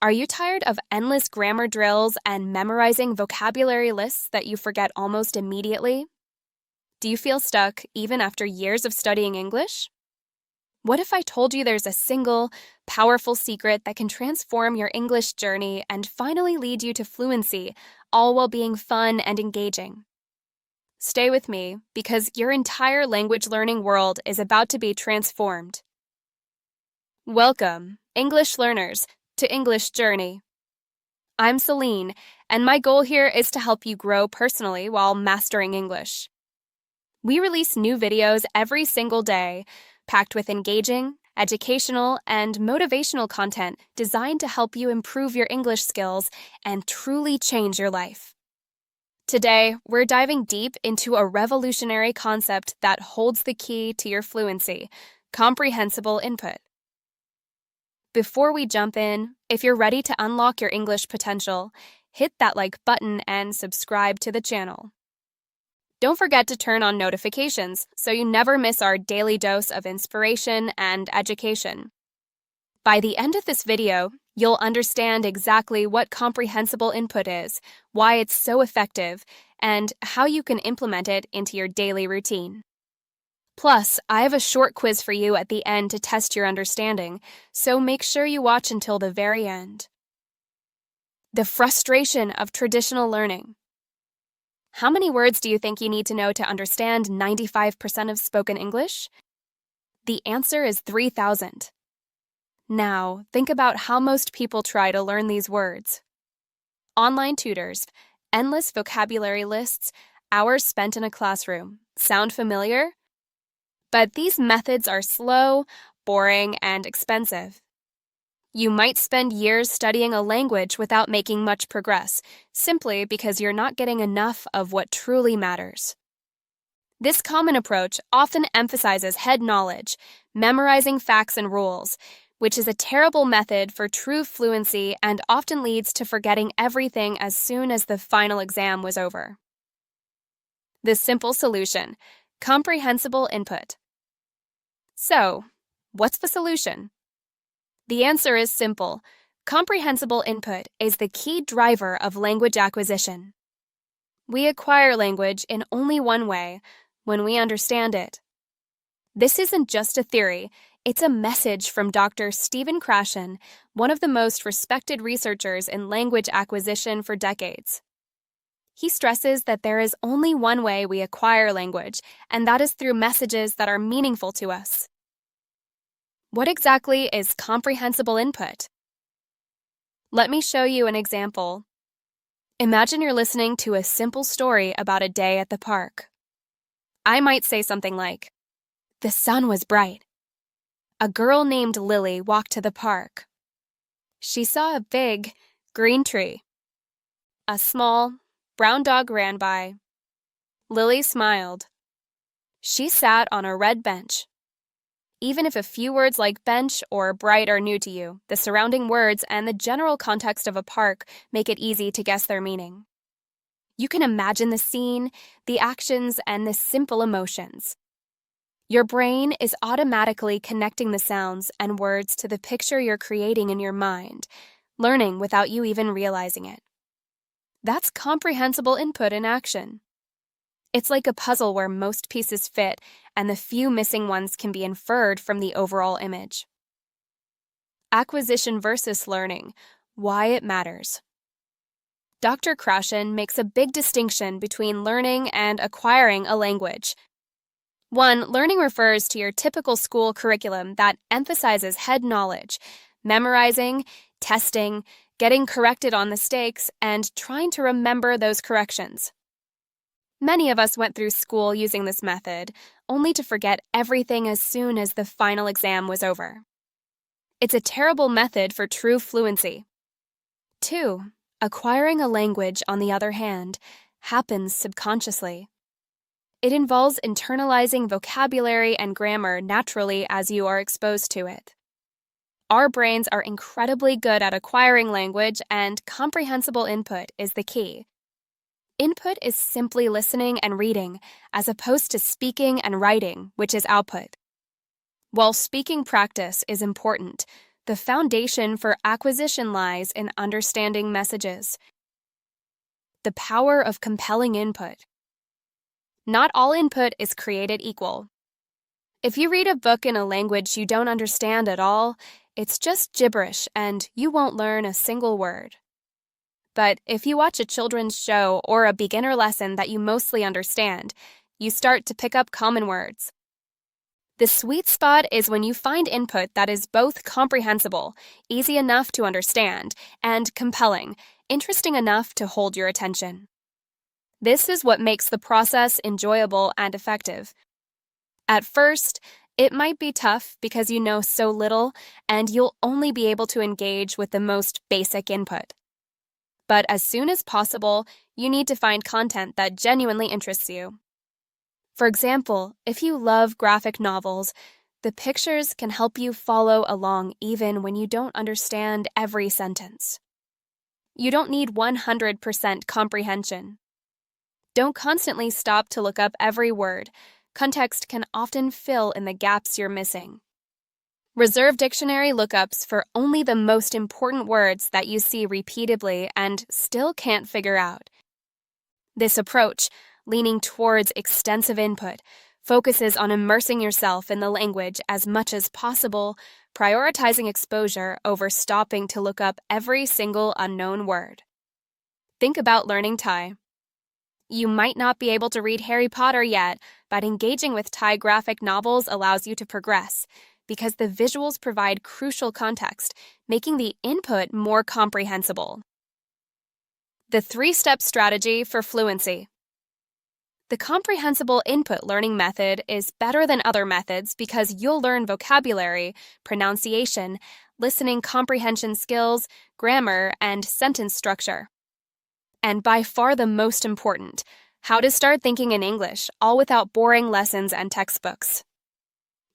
Are you tired of endless grammar drills and memorizing vocabulary lists that you forget almost immediately? Do you feel stuck even after years of studying English? What if I told you there's a single, powerful secret that can transform your English journey and finally lead you to fluency, all while being fun and engaging? Stay with me, because your entire language learning world is about to be transformed. Welcome, English learners, to English Journey. I'm Celine, and my goal here is to help you grow personally while mastering English. We release new videos every single day, packed with engaging, educational, and motivational content designed to help you improve your English skills and truly change your life. Today, we're diving deep into a revolutionary concept that holds the key to your fluency: comprehensible input. Before we jump in, if you're ready to unlock your English potential, hit that like button and subscribe to the channel. Don't forget to turn on notifications so you never miss our daily dose of inspiration and education. By the end of this video, you'll understand exactly what comprehensible input is, why it's so effective, and how you can implement it into your daily routine. Plus, I have a short quiz for you at the end to test your understanding, so make sure you watch until the very end. The frustration of traditional learning. How many words do you think you need to know to understand 95% of spoken English? The answer is 3,000. Now, think about how most people try to learn these words. Online tutors, endless vocabulary lists, hours spent in a classroom. Sound familiar? But these methods are slow, boring, and expensive. You might spend years studying a language without making much progress, simply because you're not getting enough of what truly matters. This common approach often emphasizes head knowledge, memorizing facts and rules, which is a terrible method for true fluency and often leads to forgetting everything as soon as the final exam was over. The simple solution: comprehensible input. So, what's the solution? The answer is simple. Comprehensible input is the key driver of language acquisition. We acquire language in only one way: when we understand it. This isn't just a theory, it's a message from Dr. Stephen Krashen, one of the most respected researchers in language acquisition for decades. He stresses that there is only one way we acquire language, and that is through messages that are meaningful to us. What exactly is comprehensible input? Let me show you an example. Imagine you're listening to a simple story about a day at the park. I might say something like, "The sun was bright. A girl named Lily walked to the park. She saw a big, green tree. A small, brown dog ran by. Lily smiled. She sat on a red bench." Even if a few words like bench or bright are new to you, the surrounding words and the general context of a park make it easy to guess their meaning. You can imagine the scene, the actions, and the simple emotions. Your brain is automatically connecting the sounds and words to the picture you're creating in your mind, learning without you even realizing it. That's comprehensible input in action. It's like a puzzle where most pieces fit, and the few missing ones can be inferred from the overall image. Acquisition versus learning: why it matters. Dr. Krashen makes a big distinction between learning and acquiring a language. One, learning refers to your typical school curriculum that emphasizes head knowledge, memorizing, testing, getting corrected on mistakes, and trying to remember those corrections. Many of us went through school using this method, only to forget everything as soon as the final exam was over. It's a terrible method for true fluency. 2. Acquiring a language, on the other hand, happens subconsciously. It involves internalizing vocabulary and grammar naturally as you are exposed to it. Our brains are incredibly good at acquiring language, and comprehensible input is the key. Input is simply listening and reading, as opposed to speaking and writing, which is output. While speaking practice is important, The foundation for acquisition lies in understanding messages. The power of compelling input. Not all input is created equal. If you read a book in a language you don't understand at all, it's just gibberish and you won't learn a single word. But if you watch a children's show or a beginner lesson that you mostly understand, you start to pick up common words. The sweet spot is when you find input that is both comprehensible, easy enough to understand, and compelling, interesting enough to hold your attention. This is what makes the process enjoyable and effective. At first, it might be tough because you know so little and you'll only be able to engage with the most basic input. But as soon as possible, you need to find content that genuinely interests you. For example, if you love graphic novels, the pictures can help you follow along even when you don't understand every sentence. You don't need 100% comprehension. Don't constantly stop to look up every word. Context can often fill in the gaps you're missing. Reserve dictionary lookups for only the most important words that you see repeatedly and still can't figure out. This approach, leaning towards extensive input, focuses on immersing yourself in the language as much as possible, prioritizing exposure over stopping to look up every single unknown word. Think about learning Thai. You might not be able to read Harry Potter yet, but engaging with Thai graphic novels allows you to progress because the visuals provide crucial context, making the input more comprehensible. The 3-step strategy for fluency. The comprehensible input learning method is better than other methods because you'll learn vocabulary, pronunciation, listening comprehension skills, grammar, and sentence structure. And by far the most important, how to start thinking in English, all without boring lessons and textbooks.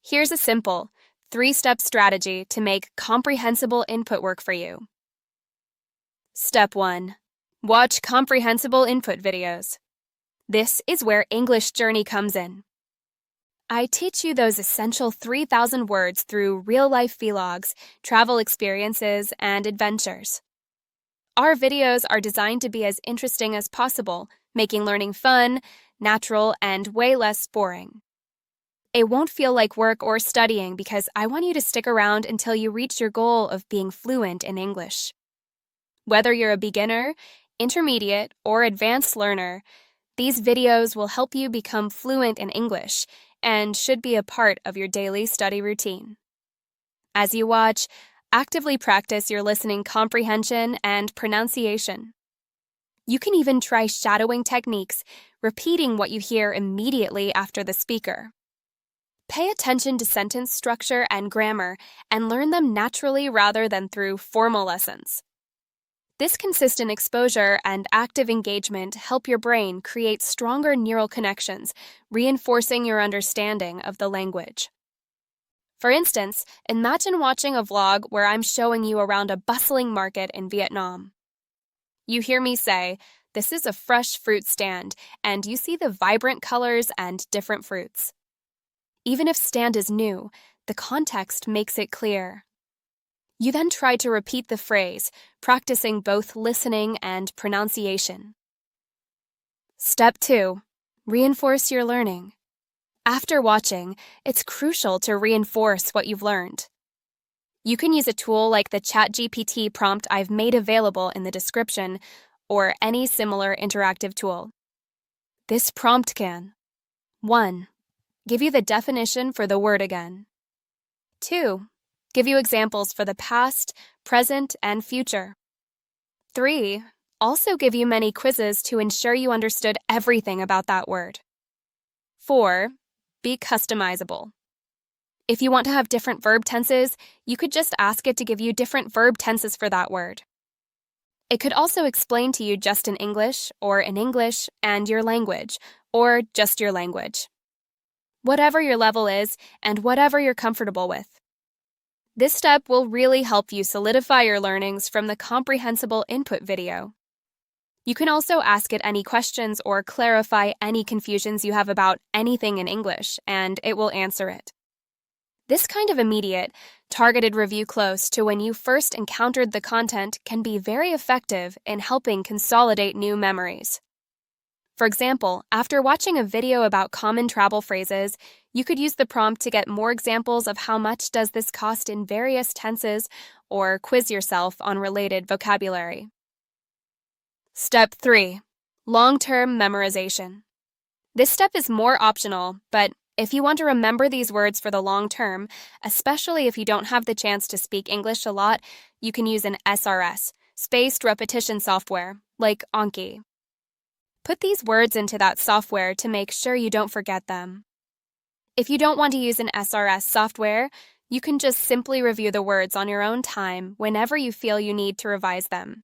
Here's a simple 3-step strategy to make comprehensible input work for you. Step 1. Watch comprehensible input videos. This is where English Journey comes in. I teach you those essential 3,000 words through real-life vlogs, travel experiences, and adventures. Our videos are designed to be as interesting as possible, making learning fun, natural, and way less boring. It won't feel like work or studying because I want you to stick around until you reach your goal of being fluent in English. Whether you're a beginner, intermediate, or advanced learner, these videos will help you become fluent in English and should be a part of your daily study routine. As you watch, actively practice your listening comprehension and pronunciation. You can even try shadowing techniques, repeating what you hear immediately after the speaker. Pay attention to sentence structure and grammar and learn them naturally rather than through formal lessons. This consistent exposure and active engagement help your brain create stronger neural connections, reinforcing your understanding of the language. For instance, imagine watching a vlog where I'm showing you around a bustling market in Vietnam. You hear me say, "This is a fresh fruit stand," and you see the vibrant colors and different fruits. Even if stand is new, the context makes it clear. You then try to repeat the phrase, practicing both listening and pronunciation. Step 2. Reinforce your learning. After watching, it's crucial to reinforce what you've learned. You can use a tool like the ChatGPT prompt I've made available in the description, or any similar interactive tool. This prompt can 1. Give you the definition for the word again. 2. Give you examples for the past, present, and future. 3. Also give you many quizzes to ensure you understood everything about that word. 4. Be customizable. If you want to have different verb tenses, you could just ask it to give you different verb tenses for that word. It could also explain to you just in English, or in English and your language, or just your language. Whatever your level is, and whatever you're comfortable with. This step will really help you solidify your learnings from the comprehensible input video. You can also ask it any questions or clarify any confusions you have about anything in English, and it will answer it. This kind of immediate, Targeted review close to when you first encountered the content can be very effective in helping consolidate new memories. For example, after watching a video about common travel phrases, you could use the prompt to get more examples of how much does this cost in various tenses, or quiz yourself on related vocabulary. Step 3. Long-term memorization. This step is more optional, but if you want to remember these words for the long term, especially if you don't have the chance to speak English a lot, you can use an SRS, spaced repetition software, like Anki. Put these words into that software to make sure you don't forget them. If you don't want to use an SRS software, you can just simply review the words on your own time whenever you feel you need to revise them.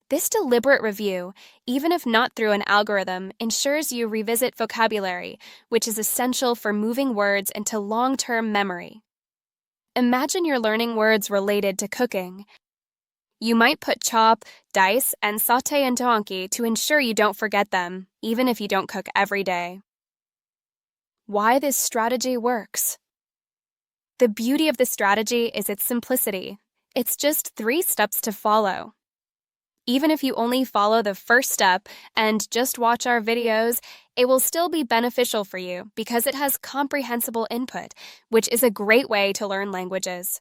This deliberate review, even if not through an algorithm, ensures you revisit vocabulary, which is essential for moving words into long-term memory. Imagine you're learning words related to cooking. You might put chop, dice, and sauté into Anki to ensure you don't forget them, even if you don't cook every day. Why this strategy works? The beauty of the strategy is its simplicity. It's just 3 steps to follow. Even if you only follow the first step and just watch our videos, it will still be beneficial for you because it has comprehensible input, which is a great way to learn languages.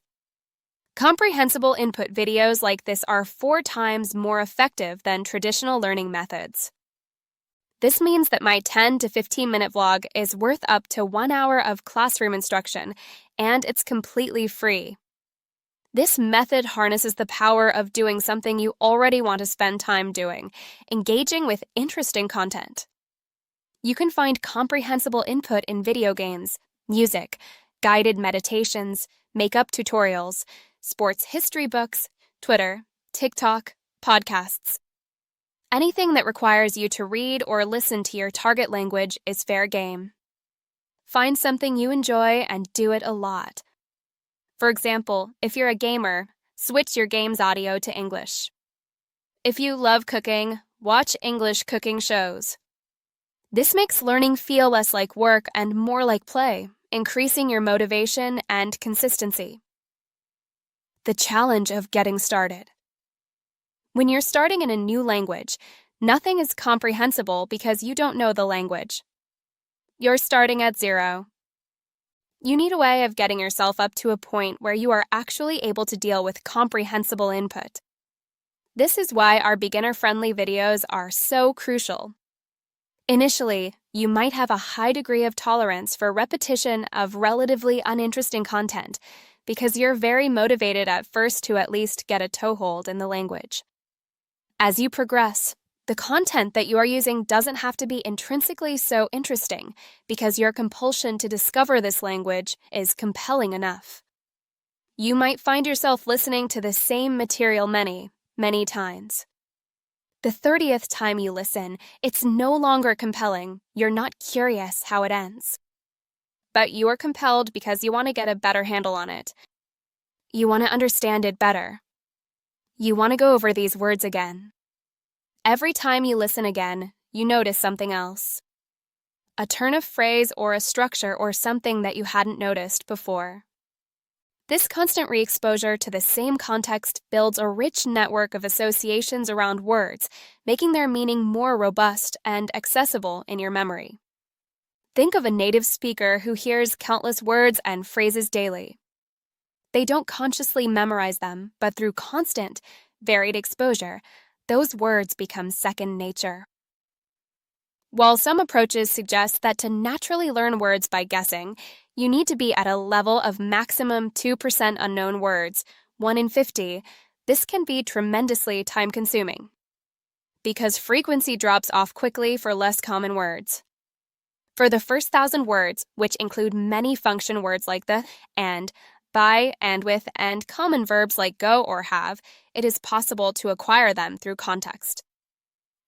Comprehensible input videos like this are 4 times more effective than traditional learning methods. This means that my 10 to 15-minute vlog is worth up to 1 hour of classroom instruction, and it's completely free. This method harnesses the power of doing something you already want to spend time doing, engaging with interesting content. You can find comprehensible input in video games, music, guided meditations, makeup tutorials, sports history books, Twitter, TikTok, podcasts. Anything that requires you to read or listen to your target language is fair game. Find something you enjoy and do it a lot. For example, if you're a gamer, switch your game's audio to English. If you love cooking, watch English cooking shows. This makes learning feel less like work and more like play, increasing your motivation and consistency. The challenge of getting started. When you're starting in a new language, nothing is comprehensible because you don't know the language. You're starting at 0. You need a way of getting yourself up to a point where you are actually able to deal with comprehensible input. This is why our beginner-friendly videos are so crucial. Initially, you might have a high degree of tolerance for repetition of relatively uninteresting content because you're very motivated at first to at least get a toehold in the language. As you progress, the content that you are using doesn't have to be intrinsically so interesting because your compulsion to discover this language is compelling enough. You might find yourself listening to the same material many times. The 30th time you listen, it's no longer compelling. You're not curious how it ends. But you are compelled because you want to get a better handle on it. You want to understand it better. You want to go over these words again. Every time you listen again, you notice something else. A turn of phrase or a structure or something that you hadn't noticed before. This constant re-exposure to the same context builds a rich network of associations around words, making their meaning more robust and accessible in your memory. Think of a native speaker who hears countless words and phrases daily. They don't consciously memorize them, but through constant, varied exposure, those words become second nature. While some approaches suggest that to naturally learn words by guessing, you need to be at a level of maximum 2% unknown words, 1 in 50, this can be tremendously time-consuming because frequency drops off quickly for less common words. For the first 1,000 words, which include many function words like the, and, by, and with, and common verbs like go or have, it is possible to acquire them through context.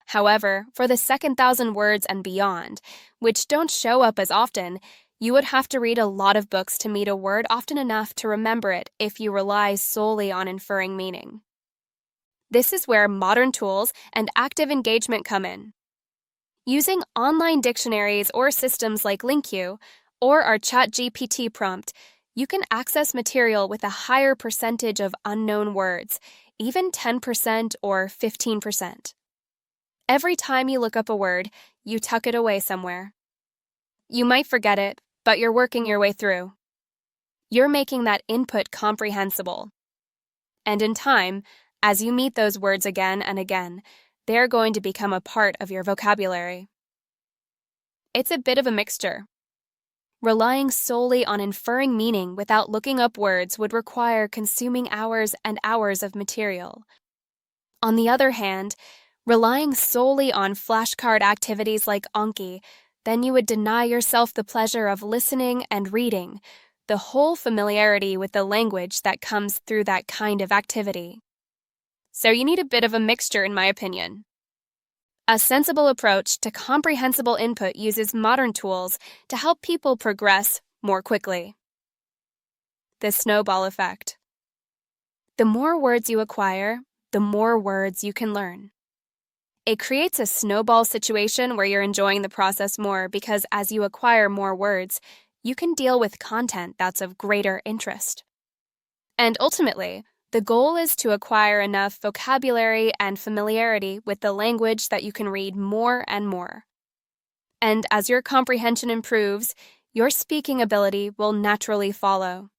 However, for the second 1,000 words and beyond, which don't show up as often, you would have to read a lot of books to meet a word often enough to remember it if you rely solely on inferring meaning. This is where modern tools and active engagement come in. Using online dictionaries or systems like LinkU or our ChatGPT prompt, You can access material with a higher percentage of unknown words, even 10% or 15%. Every time you look up a word, you tuck it away somewhere. You might forget it, but you're working your way through. You're making that input comprehensible. And in time, as you meet those words again and again, they're going to become a part of your vocabulary. It's a bit of a mixture. Relying solely on inferring meaning without looking up words would require consuming hours and hours of material. On the other hand, relying solely on flashcard activities like Anki, then you would deny yourself the pleasure of listening and reading, the whole familiarity with the language that comes through that kind of activity. So you need a bit of a mixture, in my opinion. A sensible approach to comprehensible input uses modern tools to help people progress more quickly. The snowball effect. The more words you acquire, the more words you can learn. It creates a snowball situation where you're enjoying the process more because as you acquire more words, you can deal with content that's of greater interest. And ultimately, the goal is to acquire enough vocabulary and familiarity with the language that you can read more and more. And as your comprehension improves, your speaking ability will naturally follow.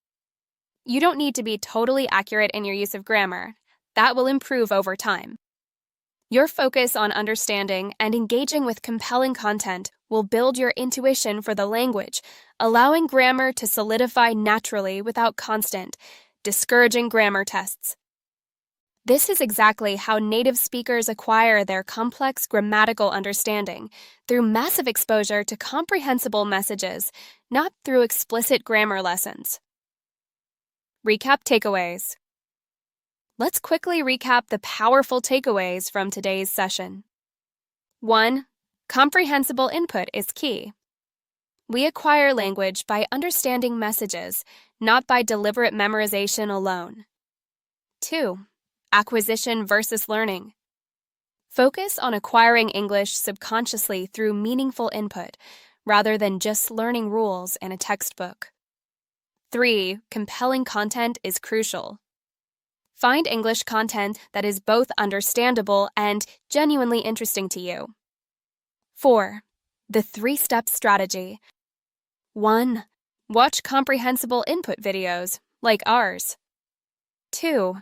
You don't need to be totally accurate in your use of grammar. That will improve over time. Your focus on understanding and engaging with compelling content will build your intuition for the language, allowing grammar to solidify naturally without constant, discouraging grammar tests. This is exactly how native speakers acquire their complex grammatical understanding, through massive exposure to comprehensible messages, not through explicit grammar lessons. Recap takeaways. Let's quickly recap the powerful takeaways from today's session. 1. Comprehensible input is key. We acquire language by understanding messages, not by deliberate memorization alone. 2. Acquisition versus learning. Focus on acquiring English subconsciously through meaningful input, rather than just learning rules in a textbook. 3. Compelling content is crucial. Find English content that is both understandable and genuinely interesting to you. 4. The 3-step strategy. 1. Watch comprehensible input videos, like ours. 2.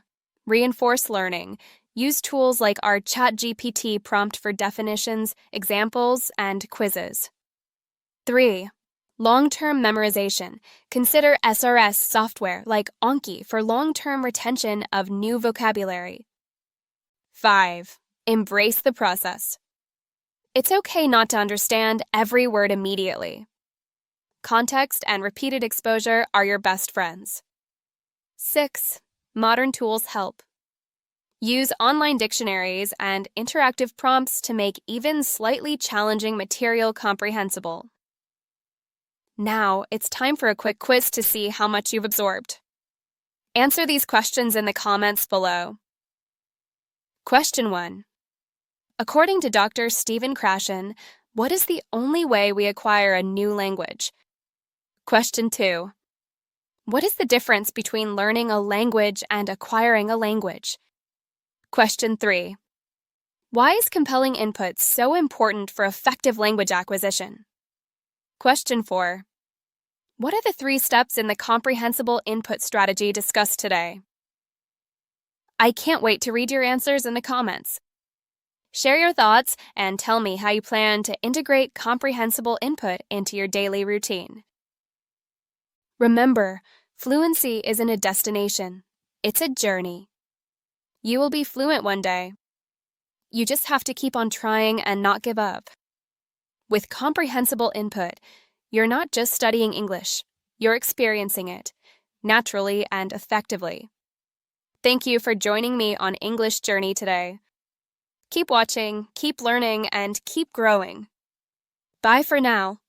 Reinforce learning. Use tools like our ChatGPT prompt for definitions, examples, and quizzes. 3. Long-term memorization. Consider SRS software like Anki for long-term retention of new vocabulary. 5. Embrace the process. It's okay not to understand every word immediately. Context and repeated exposure are your best friends. 6. Modern tools help. Use online dictionaries and interactive prompts to make even slightly challenging material comprehensible. Now, it's time for a quick quiz to see how much you've absorbed. Answer these questions in the comments below. Question 1. According to Dr. Stephen Krashen, what is the only way we acquire a new language? Question 2. What is the difference between learning a language and acquiring a language? Question 3. Why is compelling input so important for effective language acquisition? Question 4. What are the 3 steps in the comprehensible input strategy discussed today? I can't wait to read your answers in the comments. Share your thoughts and tell me how you plan to integrate comprehensible input into your daily routine. Remember, fluency isn't a destination. It's a journey. You will be fluent one day. You just have to keep on trying and not give up. With comprehensible input, you're not just studying English, you're experiencing it, naturally and effectively. Thank you for joining me on English Journey today. Keep watching, keep learning, and keep growing. Bye for now.